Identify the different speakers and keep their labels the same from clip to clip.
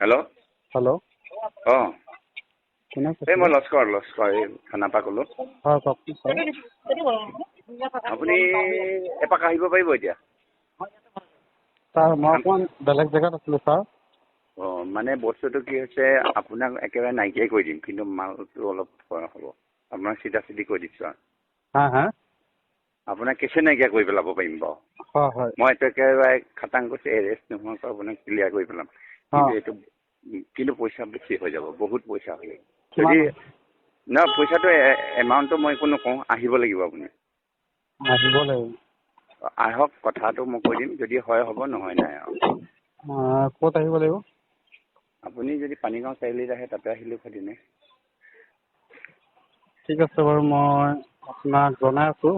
Speaker 1: Hello'
Speaker 2: hello'
Speaker 1: অঁ এই মই লস্কৰ এই খানাপা ক'লোঁ।
Speaker 2: হয় কওকচোন ছাৰ।
Speaker 1: আপুনি এপাক আহিব পাৰিব এতিয়া?
Speaker 2: ছাৰ মই অকণমান বেলেগ জেগাত আছিলোঁ ছাৰ।
Speaker 1: অঁ মানে বস্তুটো কি হৈছে, আপোনাক একেবাৰে নাইকিয়াই কৰি দিম, কিন্তু মালটো অলপ হ'ব। আপোনাক চিধা চিধি কৈ দিছোঁ আৰু
Speaker 2: হা হা
Speaker 1: আপোনাক কেছে নাইকিয়া কৰি পেলাব পাৰিম বাৰু।
Speaker 2: হয় হয়
Speaker 1: মই এইটো একেবাৰে খাটাং কৈছোঁ, এৰেষ্ট নোহোৱাকৈ আপোনাক ক্লিয়াৰ কৰি পেলাম। কিন্তু এইটো পইচা বেছি হৈ যাব, বহুত পইচা হৈ যাব। যদি নহয় পইচাটো এমাউণ্টটো মই একো নকওঁ, আহিব লাগিব আপুনি।
Speaker 2: আহিব লাগিব।
Speaker 1: আহক, কথাটো মই কৈ দিম, যদি হয় হ'ব, নহয় নাই আৰু।
Speaker 2: ক'ত আহিব লাগিব?
Speaker 1: আপুনি যদি পানীগাঁও চাৰিআলিত আহে, তাতে আহিলেও ক্ষতি নাই।
Speaker 2: ঠিক আছে বাৰু, মই আপোনাক জনাই আছোঁ।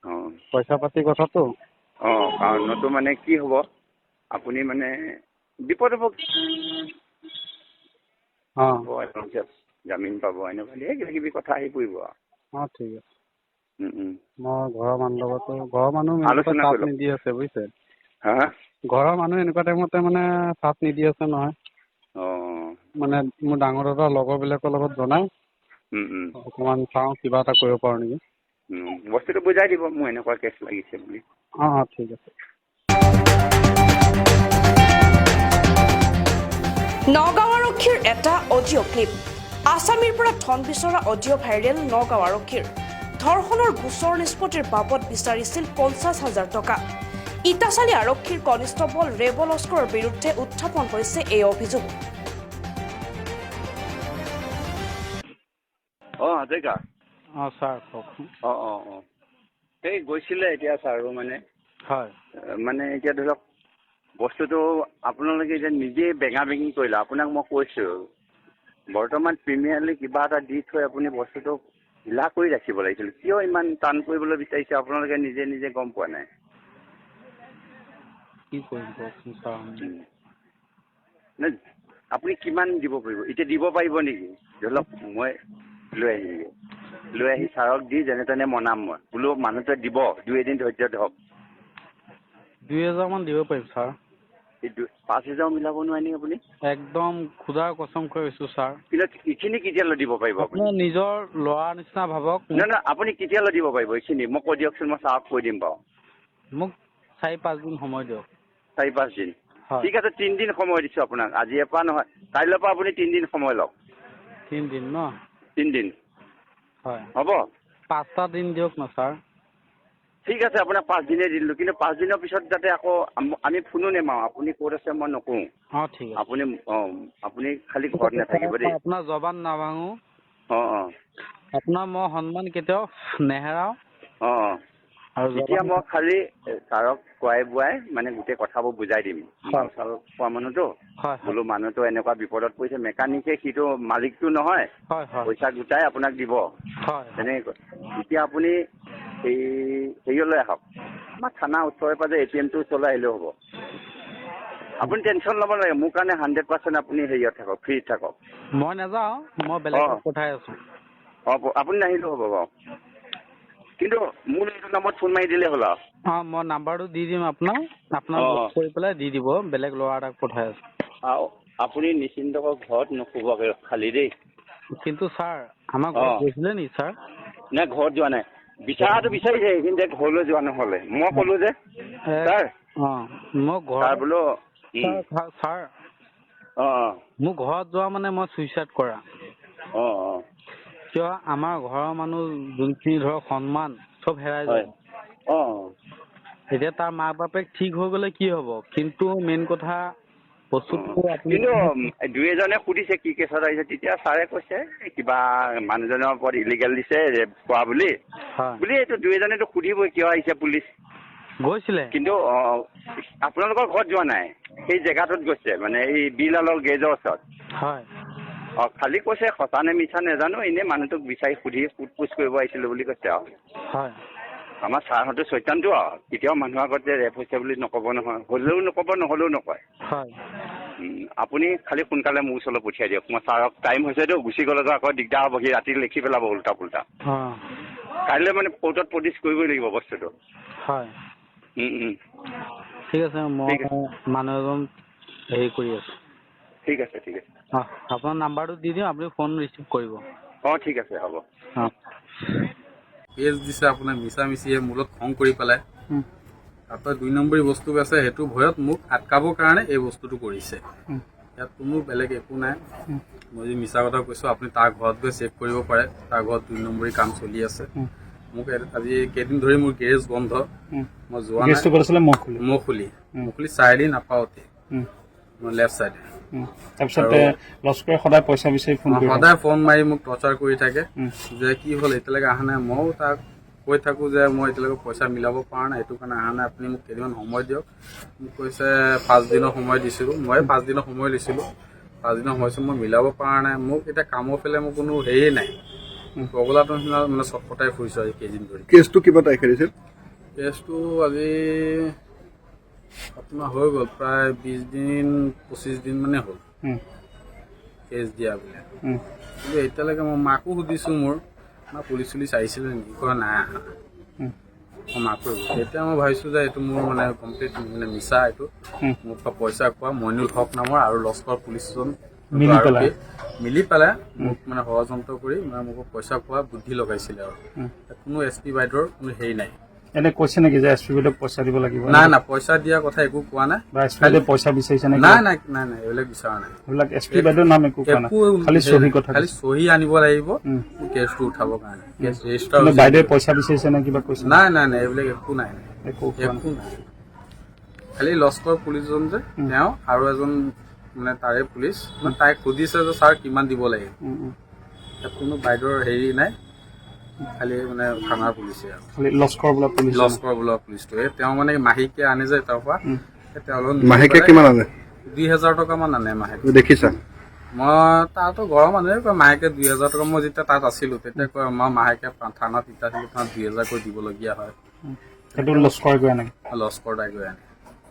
Speaker 1: অঁ
Speaker 2: পইচা পাতি কথাটো।
Speaker 1: অঁ কাৰণতো মানে কি হ'ব, আপুনি মানে বিপদ হ'ব,
Speaker 2: অঁ
Speaker 1: জামিন পাব, এনেকুৱা ধেৰ কিবা কিবি কথা আহি পৰিব আৰু।
Speaker 2: অঁ ঠিক আছে। মই ঘৰৰ মানুহৰ লগতো, ঘৰৰ মানুহ এনেকুৱা
Speaker 1: আলোচনা
Speaker 2: চাপ
Speaker 1: কৰি লওক।
Speaker 2: নিদি আছে বুজিছে।
Speaker 1: হা
Speaker 2: ঘৰৰ মানুহ এনেকুৱা টাইমতে মানে চাপ নিদি আছে নহয়।
Speaker 1: অঁ
Speaker 2: মানে মোৰ ডাঙৰ দাদাৰ লগৰবিলাকৰ লগত জনাই অকণমান চাওঁ কিবা এটা কৰিব পাৰোঁ নেকি।
Speaker 1: বস্তুটো বুজাই দিব, মোৰ এনেকুৱা কেছ লাগিছে বুলি।
Speaker 2: অঁ অঁ ঠিক আছে।
Speaker 3: নগাঁও আৰক্ষীৰ এটা অডিঅ' ক্লিপ। আছামীৰ পৰা ধন বিচৰা অডিঅ' ভাইৰেল নগাঁও আৰক্ষীৰ। ধৰ্ষণৰ গোচৰ নিষ্পত্তিৰ বাবদ বিচাৰিছিল 50,000 টকা। ইটাচালী আৰক্ষীৰ কনিষ্টবল ৰেব লস্কৰৰ বিৰুদ্ধে উত্থাপন হৈছে এই অভিযোগ।
Speaker 1: অঁ হাজৰিকা।
Speaker 2: অঁ ছাৰ কওকচোন।
Speaker 1: অঁ এই গৈছিলে এতিয়া ছাৰো
Speaker 2: হয়
Speaker 1: মানে এতিয়া ধৰি লওক বস্তুটো আপোনালোকে এতিয়া নিজেই বেঙা বেঙি কৰিলে। আপোনাক মই কৈছোঁ, বৰ্তমান প্ৰিমিয়াৰলি কিবা এটা দি থৈ আপুনি বস্তুটো ঢিলা কৰি ৰাখিব লাগিছিল। কিয় ইমান টান কৰিবলৈ বিচাৰিছে, আপোনালোকে নিজে নিজে গম পোৱা নাই।
Speaker 2: কি কৰিম কওকচোন ছাৰ।
Speaker 1: আপুনি কিমান দিব পাৰিব? এতিয়া দিব পাৰিব নেকি? ধৰি লওক মই লৈ আহি ছাৰক দি যেনে তেনে মনাম। মই বোলো মানুহটোৱে দিব, 2 এদিন ধৈৰ্য ধৰক।
Speaker 2: 2,000 মান দিব পাৰিম ছাৰ।
Speaker 1: 5,000 মিলাব নোৱাৰে নেকি আপুনি?
Speaker 2: একদম খুদাৰ কচম কৰিছোঁ ছাৰ।
Speaker 1: কিন্তু এইখিনি কেতিয়ালৈ দিব পাৰিব আপুনি?
Speaker 2: আপোনাৰ নিজৰ ল'ৰা নিচিনা ভাবক।
Speaker 1: নহয় আপুনি কেতিয়ালৈ দিব পাৰিব এইখিনি? মোক কৈ দিয়কচোন, মই ছাৰক কৈ দিম বাৰু।
Speaker 2: মোক 4-5 দিন সময় দিয়ক।
Speaker 1: 4-5 দিন?
Speaker 2: হয়
Speaker 1: ঠিক আছে, 3 দিন সময় দিছোঁ আপোনাক। আজিৰ পৰা নহয়, কাইলৈৰ পৰা আপুনি 3 দিন সময় লওক।
Speaker 2: 3 দিন ন?
Speaker 1: 3 দিন
Speaker 2: হয়।
Speaker 1: হ'ব?
Speaker 2: 5টা দিন দিয়ক না ছাৰ।
Speaker 1: ঠিক আছে, আপোনাক 5 দিনেই দিলোঁ, কিন্তু 5 দিনৰ পিছত যাতে আকৌ আমি ফোনো নেমাৰোঁ। আপুনি ক'ত আছে মই নকওঁ।
Speaker 2: অঁ ঠিক আছে।
Speaker 1: আপুনি খালি ঘৰত নাথাকিব দেই।
Speaker 2: আপোনাৰ জবান নাভাঙো।
Speaker 1: অঁ
Speaker 2: আপোনাৰ মই সন্মান কেতিয়াও নেহেৰাও।
Speaker 1: অঁ এতিয়া মই খালি ছাৰক খোৱাই বোৱাই মানে গোটেই কথাবোৰ বুজাই দিম। মাল চাল খোৱা মানুহটো,
Speaker 2: হয়
Speaker 1: বোলো মানুহটো এনেকুৱা বিপদত পৰিছে, মেকানিকে সিটো মালিকটো নহয়,
Speaker 2: হয় হয়
Speaker 1: পইচা গোটাই আপোনাক দিব,
Speaker 2: হয়
Speaker 1: তেনেকৈ কয়। এতিয়া আপুনি হেৰিয়লৈ আহক, আমাৰ থানা ওচৰে পাজৰে ATM টোৰ ওচৰলৈ আহিলেও হ'ব। আপুনি টেনশ্যন ল'ব নালাগে, মোৰ কাৰণে 100% আপুনি হেৰিয়ত থাকক, ফ্ৰীত থাকক।
Speaker 2: মই নাযাওঁ, মই বেলেগক পঠাই আছোঁ।
Speaker 1: আপুনি নাহিলেও হ'ব বাৰু, কিন্তু মোৰ এইটো নম্বৰত ফোন মাৰি দিলেই হ'ল আৰু।
Speaker 2: মই নাম্বাৰটো দি দিম আপোনাক লগ কৰি পেলাই দি দিব। বেলেগ ল'ৰা এটাক পঠাই আছোঁ।
Speaker 1: আপুনি নিশ্চিন্তকৈ ঘৰত নুশুবগৈ খালি দেই।
Speaker 2: কিন্তু ছাৰ, আমাৰ ঘৰত গৈছিলে নেকি ছাৰ?
Speaker 1: নাই, ঘৰত যোৱা নাই। বিচাৰাটো বিচাৰিছে, কিন্তু ঘৰলৈ যোৱা নহ'লে। মই ক'লোঁ যে ছাৰ,
Speaker 2: মই
Speaker 1: ছাৰ
Speaker 2: ঘৰত
Speaker 1: বোলো
Speaker 2: ছাৰ মোৰ ঘৰত যোৱা মানে মই চুইচাইড কৰা। কিয়, আমাৰ ঘৰৰ মানুহ যোনখিনি ধৰক সন্মান চব হেৰাই যায়। এতিয়া তাৰ মাক বাপেক ঠিক হৈ গ'লে কি হ'ব, কিন্তু মেইন কথা বস্তুটো আপুনি
Speaker 1: কিন্তু 2-এজনে সুধিছে কি কেছত আহিছে, তেতিয়া ছাৰে কৈছে কিবা মানুহজনৰ ওপৰত ইলিগেল দিছে, ৰেপ কৰা বুলি। এইটো 2-এজনেতো সুধিবই কিয় আহিছে পুলিচ।
Speaker 2: গৈছিলে,
Speaker 1: কিন্তু আপোনালোকৰ ঘৰত যোৱা নাই, সেই জেগাটোত গৈছে, মানে এই বিলালৰ গেজৰ ওচৰত।
Speaker 2: হয়।
Speaker 1: খালি কৈছে সঁচা নে মিছা নাজানো, এনেই মানুহটোক বিচাৰি সুধি সোধ-পোছ কৰিব আহিছিলোঁ বুলি কৈছে আৰু।
Speaker 2: হয়।
Speaker 1: আমাৰ ছাৰহঁতে চৈতানটো আৰু, কেতিয়াও মানুহৰ আগত যে ৰেপ হৈছে বুলি নক'ব নহয়, হ'লেও নক'ব নহ'লেও নকয়।
Speaker 2: হয়।
Speaker 1: আপুনি খালি সোনকালে মোৰ ওচৰলৈ পঠিয়াই দিয়ক। মই ছাৰক টাইম হৈছেতো, গুচি গ'লেতো আকৌ দিগদাৰ হ'ব, সি ৰাতি লিখি পেলাব উল্টা পুল্টা। কাইলৈ মানে কোৰ্টত প্ৰডিউচ কৰিবই লাগিব বস্তুটো।
Speaker 2: হয়। ঠিক আছে, মই মানুহ এজন হেৰি কৰি আছোঁ।
Speaker 1: ঠিক আছে ঠিক আছে।
Speaker 2: আপোনাৰ নাম্বাৰটো দি দিওঁ, আপুনি ফোন ৰিচিভ কৰিব।
Speaker 1: ঠিক আছে হ'ব।
Speaker 2: কেছ দিছে আপোনাৰ মিছা মিছিয়ে মূলত খং কৰি পেলাই। তাৰপৰা 2 নম্বৰী বস্তু আছে, সেইটো ভয়ত মোক আটকাবৰ কাৰণে এই বস্তুটো কৰিছে। ইয়াত কোনো বেলেগ একো নাই। মই যে মিছা কথা কৈছোঁ, আপুনি তাৰ ঘৰত গৈ চেক কৰিব পাৰে, তাৰ ঘৰত 2 নম্বৰী কাম চলি আছে। মোক আজি কেইদিন ধৰি মোৰ গেৰেজ বন্ধ, মই যোৱা নাই। মুখুলি 4 দিন নাপাওঁতে মই লেফ্ট চাইডে।
Speaker 4: তাৰপিছতে লস্কৰে সদায় পইচা বিচাৰি ফোন কৰে,
Speaker 2: সদায় ফোন মাৰি মোক টৰ্চাৰ কৰি থাকে যে কি হ'ল এতিয়ালৈকে অহা নাই। ময়ো তাক কৈ থাকোঁ যে মই এতিয়ালৈকে পইচা মিলাব পৰা নাই, সেইটো কাৰণে অহা নাই, আপুনি মোক কেইদিনমান সময় দিয়ক। মোক কৈছে 5 দিনৰ সময় দিছিলোঁ। মই 5 দিনৰ সময় লৈছিলোঁ। 5 দিনৰ সময়ছোৱাত মই মিলাব পৰা নাই। মোক এতিয়া কামৰ ফালে মোৰ কোনো হেৰিয়ে নাই। পগলাটোৰ নিচিনা মানে চটফটাই ফুৰিছোঁ আজি কেইদিন ধৰি।
Speaker 4: কেছটো কিবা তাৰিখে দিছিল?
Speaker 2: কেছটো আজি আপোনাৰ হৈ গ'ল প্ৰায় 20 দিন 25 দিন মানে হ'ল কেছ দিয়া বোলে। কিন্তু এতিয়ালৈকে মই মাকো সুধিছোঁ, মোৰ পুলিচ চুলিচ আহিছিলে নেকি, কয় নাই অহা। মই মাকো এতিয়া মই ভাবিছোঁ যে এইটো মোৰ মানে কমপ্লিট মানে মিছা। এইটো মোৰ পৰা পইচা খোৱা মইনুল হক নামৰ আৰু লস্কৰ পুলিচজন মিলি পেলাই মোক মানে ষড়যন্ত্ৰ কৰি মানে মোক পইচা খোৱা বুদ্ধি লগাইছিলে। আৰু কোনো SP বাইদেউৰ কোনো হেৰি নাই।
Speaker 4: এনে কৈছে নেকি যে SP বাইদেউক পইচা দিব লাগিব?
Speaker 2: নাই নাই, পইচা দিয়া কথা একো কোৱা নাই।
Speaker 4: বা SP বাইদেউ পইচা বিচাৰিছে নেকি?
Speaker 2: নাই নাই নাই নাই, এইবিলাক বিচৰা নাই।
Speaker 4: এইবিলাক SP বাইদেউৰ নাম একো কোৱা নাই, খালি চহী কথা,
Speaker 2: খালি চহী আনিব লাগিব কেছটো উঠাবৰ কাৰণে। কেছ ৰেজিষ্টাৰ
Speaker 4: বাইদেৱে পইচা বিচাৰিছে নে কিবা কৈছে?
Speaker 2: নাই নাই নাই, এইবিলাক একো নাই,
Speaker 4: একো
Speaker 2: নাই। খালি লস্কৰ পুলিচজন যে তেওঁ আৰু এজন মানে তাৰে পুলিচ, মানে তাইক সুধিছে যে ছাৰ কিমান দিব লাগে। কোনো বাইদেউৰ হেৰি নাই, খালি মানে থানাৰ পুলিচে আৰু
Speaker 4: লস্কৰ বোলা
Speaker 2: পুলিচটোৱে তেওঁ মানে মাহেকীয়া আনে যে তাৰ পৰা। তেওঁলোক
Speaker 4: মাহেকীয়া কিমান আনে?
Speaker 2: 2000 টকা মান আনে মাহেকীয়া।
Speaker 4: দেখিছা?
Speaker 2: মই তাতো ঘৰৰ মানুহে কয় মাহেকীয়া 2000 টকা। মই যেতিয়া তাত আছিলোঁ তেতিয়া কয় মই মাহেকীয়া থানাত ইটা আছিলোঁ, থানাত 2000 কৰি দিবলগীয়া হয়।
Speaker 4: সেইটো লস্কৰ গৈ আনে?
Speaker 2: লস্কৰ দাই গৈ আনে।